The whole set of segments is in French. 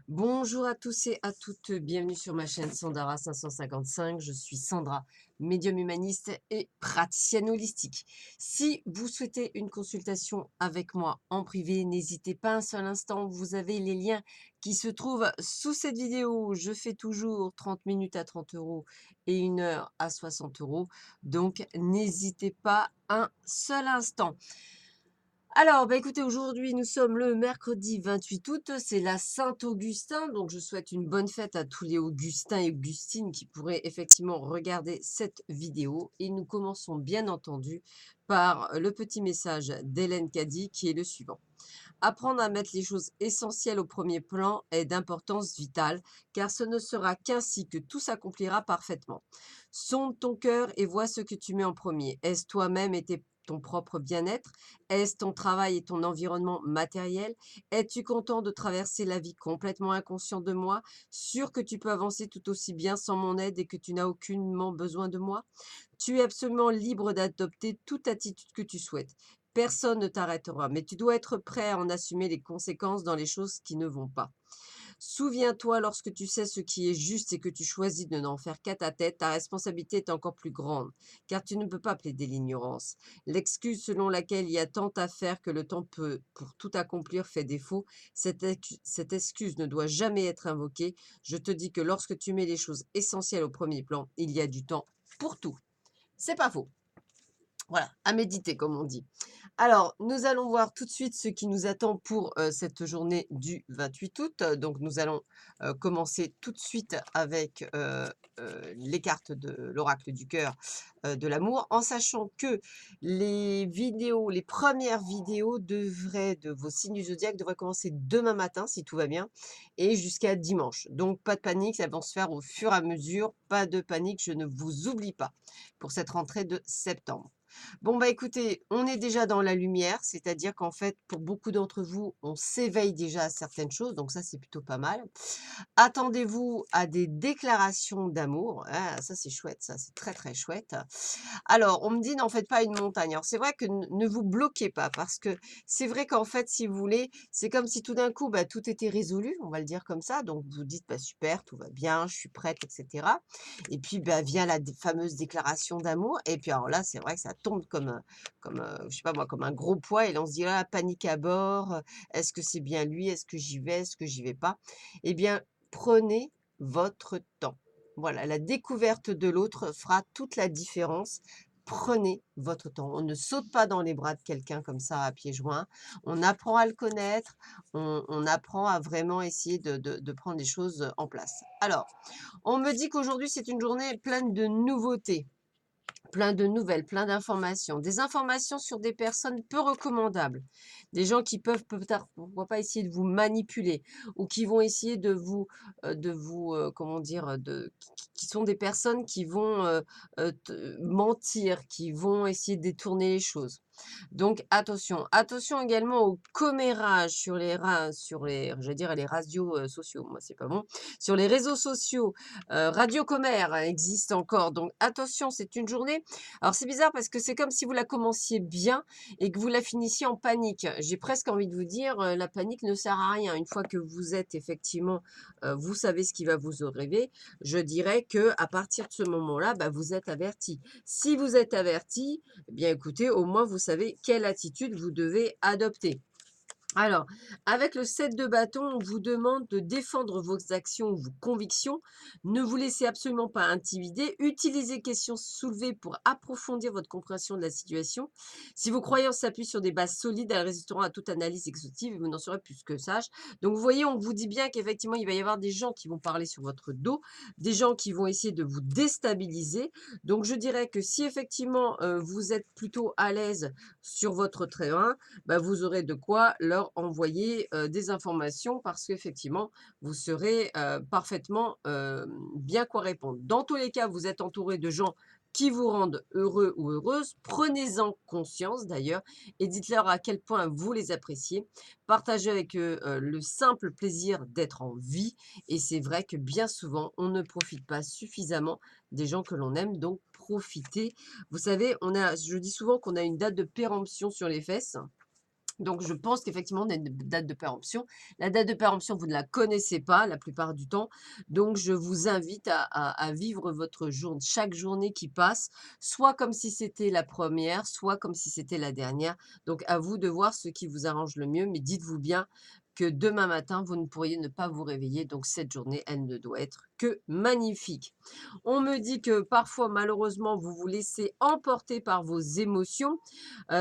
Bonjour à tous et à toutes, bienvenue sur ma chaîne Sandara 555. Je suis Sandra, médium humaniste et praticienne holistique. Si vous souhaitez une consultation avec moi en privé, n'hésitez pas un seul instant, vous avez les liens qui se trouvent sous cette vidéo. Je fais toujours 30 minutes à 30 € et 1 heure à 60 €, donc n'hésitez pas un seul instant. Alors, écoutez, aujourd'hui, nous sommes le mercredi 28 août, c'est la Saint-Augustin, donc je souhaite une bonne fête à tous les Augustins et Augustines qui pourraient effectivement regarder cette vidéo. Et nous commençons bien entendu par le petit message d'Hélène Caddy qui est le suivant. Apprendre à mettre les choses essentielles au premier plan est d'importance vitale, car ce ne sera qu'ainsi que tout s'accomplira parfaitement. Sonde ton cœur et vois ce que tu mets en premier. Est-ce toi-même et ton propre bien-être? Est-ce ton travail et ton environnement matériel? Es-tu content de traverser la vie complètement inconscient de moi, sûr que tu peux avancer tout aussi bien sans mon aide et que tu n'as aucunement besoin de moi? Tu es absolument libre d'adopter toute attitude que tu souhaites. Personne ne t'arrêtera, mais tu dois être prêt à en assumer les conséquences dans les choses qui ne vont pas. Souviens-toi, lorsque tu sais ce qui est juste et que tu choisis de n'en faire qu'à ta tête, ta responsabilité est encore plus grande, car tu ne peux pas plaider l'ignorance. L'excuse selon laquelle il y a tant à faire que le temps peut, pour tout accomplir, fait défaut, cette excuse ne doit jamais être invoquée. Je te dis que lorsque tu mets les choses essentielles au premier plan, il y a du temps pour tout. C'est pas faux. Voilà, à méditer comme on dit. Alors, nous allons voir tout de suite ce qui nous attend pour, cette journée du 28 août. Donc nous allons, commencer tout de suite avec, les cartes de l'oracle du cœur, de l'amour, en sachant que les premières vidéos de vos signes du zodiaque devraient commencer demain matin si tout va bien et jusqu'à dimanche. Donc pas de panique, elles vont se faire au fur et à mesure. Pas de panique, je ne vous oublie pas pour cette rentrée de septembre. Bon, bah écoutez, on est déjà dans la lumière, c'est-à-dire qu'en fait, pour beaucoup d'entre vous, on s'éveille déjà à certaines choses, donc ça, c'est plutôt pas mal. Attendez-vous à des déclarations d'amour. Ah, ça, c'est chouette, ça, c'est très, très chouette. Alors, on me dit, n'en faites pas une montagne. Alors, c'est vrai que ne vous bloquez pas, parce que c'est vrai qu'en fait, si vous voulez, c'est comme si tout d'un coup, bah, tout était résolu, on va le dire comme ça. Donc, vous dites, bah, super, tout va bien, je suis prête, etc. Et puis, bah, vient la fameuse déclaration d'amour. Et puis, alors là, c'est vrai que ça tombe je sais pas moi, comme un gros poids. Et là, on se dit, là, panique à bord. Est-ce que c'est bien lui? Est-ce que j'y vais? Est-ce que j'y vais pas? Eh bien, prenez votre temps. Voilà, la découverte de l'autre fera toute la différence. Prenez votre temps. On ne saute pas dans les bras de quelqu'un comme ça à pieds joints. On apprend à le connaître. On apprend à vraiment essayer de prendre les choses en place. Alors, on me dit qu'aujourd'hui, c'est une journée pleine de nouveautés. Plein de nouvelles, plein d'informations. Des informations sur des personnes peu recommandables. Des gens qui peuvent peut-être, pourquoi pas, essayer de vous manipuler ou qui vont essayer comment dire, qui sont des personnes qui vont mentir, qui vont essayer de détourner les choses. Donc attention. Attention également au commérage j'allais dire les radios sociaux, moi c'est pas bon, sur les réseaux sociaux. Radio Commère existe encore, donc attention, c'est une journée. Alors c'est bizarre parce que c'est comme si vous la commenciez bien et que vous la finissiez en panique. J'ai presque envie de vous dire, la panique ne sert à rien. Une fois que vous êtes effectivement, vous savez ce qui va vous arriver, je dirais que à partir de ce moment-là, bah, vous êtes averti. Si vous êtes averti, eh bien écoutez, au moins vous savez quelle attitude vous devez adopter. Alors, avec le 7 de bâton, on vous demande de défendre vos actions ou vos convictions. Ne vous laissez absolument pas intimider. Utilisez les questions soulevées pour approfondir votre compréhension de la situation. Si vos croyances s'appuient sur des bases solides, elles résisteront à toute analyse exhaustive et vous n'en serez plus que sage. Donc, vous voyez, on vous dit bien qu'effectivement, il va y avoir des gens qui vont parler sur votre dos, des gens qui vont essayer de vous déstabiliser. Donc, je dirais que si effectivement, vous êtes plutôt à l'aise sur votre terrain, bah, vous aurez de quoi leur envoyer des informations parce qu'effectivement, vous serez parfaitement bien quoi répondre. Dans tous les cas, vous êtes entouré de gens qui vous rendent heureux ou heureuse. Prenez-en conscience d'ailleurs et dites-leur à quel point vous les appréciez. Partagez avec eux le simple plaisir d'être en vie. Et c'est vrai que bien souvent, on ne profite pas suffisamment des gens que l'on aime. Donc, profitez. Vous savez, je dis souvent qu'on a une date de péremption sur les fesses. Donc, je pense qu'effectivement, on a une date de péremption. La date de péremption, vous ne la connaissez pas la plupart du temps. Donc, je vous invite à vivre votre journée, chaque journée qui passe, soit comme si c'était la première, soit comme si c'était la dernière. Donc, à vous de voir ce qui vous arrange le mieux. Mais dites-vous bien que demain matin, vous ne pourriez ne pas vous réveiller. Donc, cette journée, elle ne doit être que magnifique. On me dit que parfois, malheureusement, vous vous laissez emporter par vos émotions.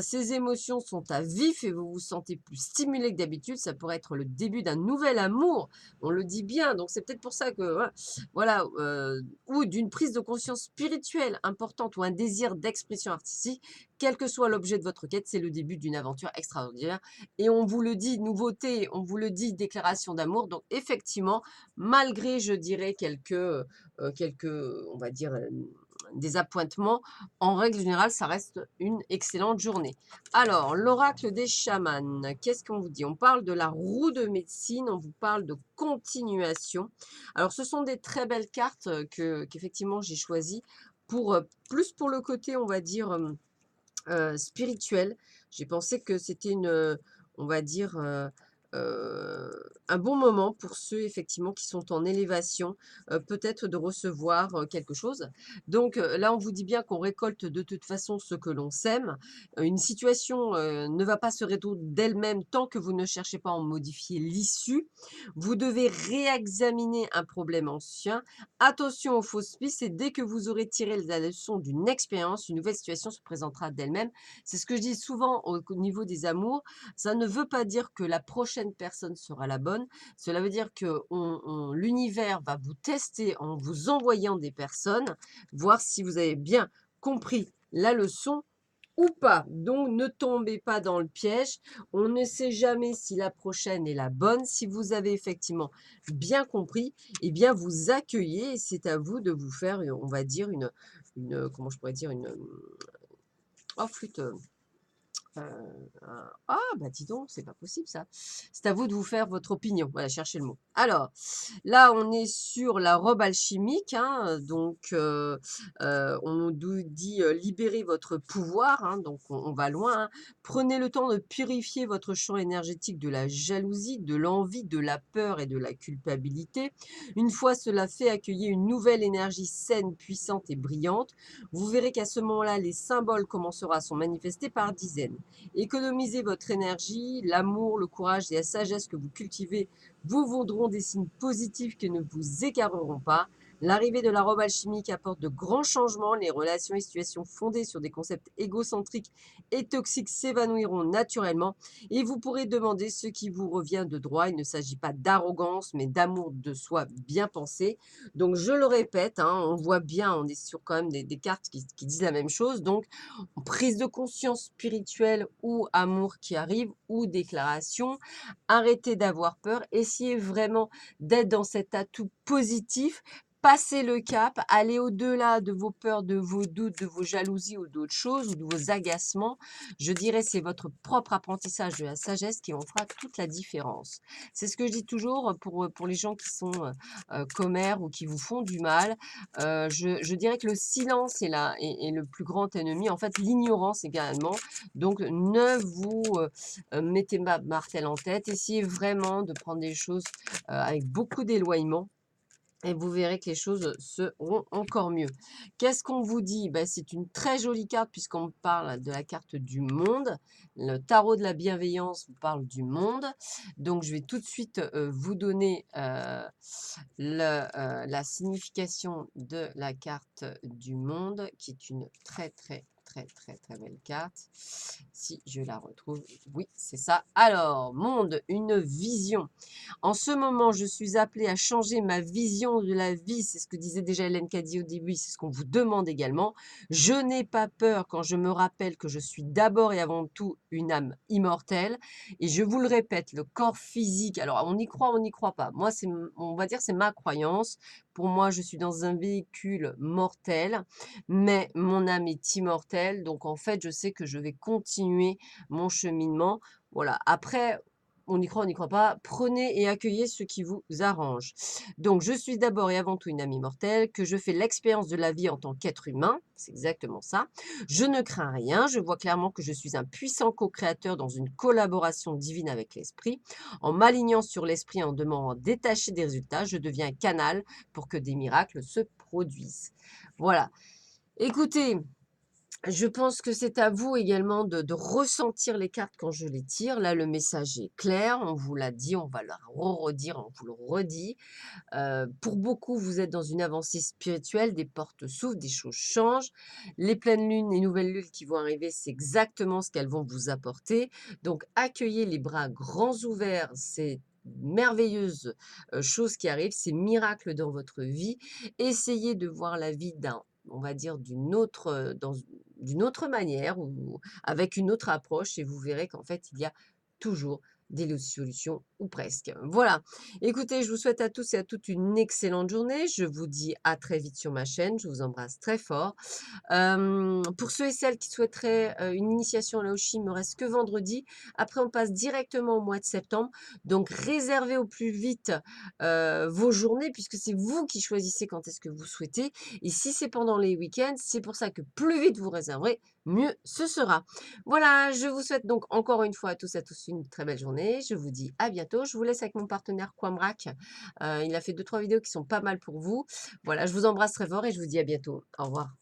Ces émotions sont à vif et vous vous sentez plus stimulé que d'habitude. Ça pourrait être le début d'un nouvel amour. On le dit bien, donc c'est peut-être pour ça que voilà, ou d'une prise de conscience spirituelle importante ou un désir d'expression artistique, quel que soit l'objet de votre quête, c'est le début d'une aventure extraordinaire. Et on vous le dit, nouveauté, on vous le dit, déclaration d'amour. Donc effectivement, malgré, je dirais, quelques, on va dire, des appointements, en règle générale, ça reste une excellente journée. Alors, l'oracle des chamans, qu'est-ce qu'on vous dit? On parle de la roue de médecine, on vous parle de continuation. Alors, ce sont des très belles cartes qu'effectivement j'ai choisies pour plus pour le côté, on va dire, spirituel. J'ai pensé que c'était on va dire, heu, un bon moment pour ceux effectivement qui sont en élévation, peut-être de recevoir, quelque chose. Donc, là, on vous dit bien qu'on récolte de toute façon ce que l'on sème. Une situation, ne va pas se résoudre d'elle-même tant que vous ne cherchez pas à en modifier l'issue. Vous devez réexaminer un problème ancien. Attention aux fausses pistes et dès que vous aurez tiré la leçon d'une expérience, une nouvelle situation se présentera d'elle-même. C'est ce que je dis souvent au niveau des amours. Ça ne veut pas dire que la prochaine personne sera la bonne. Cela veut dire que l'univers va vous tester en vous envoyant des personnes, voir si vous avez bien compris la leçon ou pas. Donc, ne tombez pas dans le piège. On ne sait jamais si la prochaine est la bonne. Si vous avez effectivement bien compris, eh bien, vous accueillez et c'est à vous de vous faire, on va dire, comment je pourrais dire, oh flûte, Heu, bah, dis donc, c'est pas possible ça. C'est à vous de vous faire votre opinion. Voilà, cherchez le mot. Alors, là, on est sur la robe alchimique, hein, donc on nous dit, «Libérez votre pouvoir», hein, donc on va loin, hein. Prenez le temps de purifier votre champ énergétique de la jalousie, de l'envie, de la peur et de la culpabilité. Une fois cela fait, accueillez une nouvelle énergie saine, puissante et brillante. Vous verrez qu'à ce moment-là, les symboles commenceront à se manifester par dizaines. Économisez votre énergie, l'amour, le courage et la sagesse que vous cultivez vous vaudront des signes positifs qui ne vous égareront pas. L'arrivée de la robe alchimique apporte de grands changements. Les relations et situations fondées sur des concepts égocentriques et toxiques s'évanouiront naturellement et vous pourrez demander ce qui vous revient de droit. Il ne s'agit pas d'arrogance, mais d'amour de soi bien pensé. Donc, je le répète, hein, on voit bien, on est sur quand même des cartes qui disent la même chose. Donc, prise de conscience spirituelle ou amour qui arrive ou déclaration. Arrêtez d'avoir peur. Essayez vraiment d'être dans cet atout positif. Passez le cap, allez au-delà de vos peurs, de vos doutes, de vos jalousies ou d'autres choses, ou de vos agacements. Je dirais c'est votre propre apprentissage de la sagesse qui en fera toute la différence. C'est ce que je dis toujours pour les gens qui sont commères ou qui vous font du mal. Je dirais que le silence est le plus grand ennemi. En fait, l'ignorance également. Donc, ne vous mettez pas martel en tête. Essayez vraiment de prendre des choses avec beaucoup d'éloignement. Et vous verrez que les choses seront encore mieux. Qu'est-ce qu'on vous dit? Ben, c'est une très jolie carte puisqu'on parle de la carte du monde. Le tarot de la bienveillance vous parle du monde. Donc, je vais tout de suite vous donner la signification de la carte du monde, qui est une très, très, très, très, très belle carte. Si je la retrouve, oui, c'est ça. Alors, monde, une vision. En ce moment, je suis appelée à changer ma vision de la vie. C'est ce que disait déjà Hélène Caddy au début. C'est ce qu'on vous demande également. Je n'ai pas peur quand je me rappelle que je suis d'abord et avant tout une âme immortelle. Et je vous le répète, le corps physique, alors on y croit, on n'y croit pas. Moi, on va dire, c'est ma croyance. Pour moi, je suis dans un véhicule mortel, mais mon âme est immortelle. Donc, en fait, je sais que je vais continuer mon cheminement. Voilà. Après, on y croit, on n'y croit pas, prenez et accueillez ce qui vous arrange. Donc, je suis d'abord et avant tout une âme immortelle, que je fais l'expérience de la vie en tant qu'être humain, c'est exactement ça. Je ne crains rien, je vois clairement que je suis un puissant co-créateur dans une collaboration divine avec l'esprit. En m'alignant sur l'esprit, en demandant détacher des résultats, je deviens un canal pour que des miracles se produisent. Voilà. Écoutez, je pense que c'est à vous également de ressentir les cartes quand je les tire. Là, le message est clair, on vous l'a dit, on va le redire, on vous le redit. Pour beaucoup, vous êtes dans une avancée spirituelle, des portes s'ouvrent, des choses changent. Les pleines lunes et nouvelles lunes qui vont arriver, c'est exactement ce qu'elles vont vous apporter. Donc, accueillez les bras grands ouverts, c'est merveilleuse chose qui arrive, ces miracles dans votre vie. Essayez de voir la vie on va dire d'une autre manière ou avec une autre approche et vous verrez qu'en fait, il y a toujours des solutions ou presque. Voilà. Écoutez, je vous souhaite à tous et à toutes une excellente journée. Je vous dis à très vite sur ma chaîne. Je vous embrasse très fort. Pour ceux et celles qui souhaiteraient une initiation à l'aoshi, il me reste que vendredi. Après, on passe directement au mois de septembre. Donc, réservez au plus vite vos journées puisque c'est vous qui choisissez quand est-ce que vous souhaitez. Et si c'est pendant les week-ends, c'est pour ça que plus vite vous réserverez, mieux ce sera. Voilà, je vous souhaite donc encore une fois à tous et à tous une très belle journée. Je vous dis à bientôt. Je vous laisse avec mon partenaire Quambrac. Il a fait 2-3 vidéos qui sont pas mal pour vous. Voilà, je vous embrasse très fort et je vous dis à bientôt. Au revoir.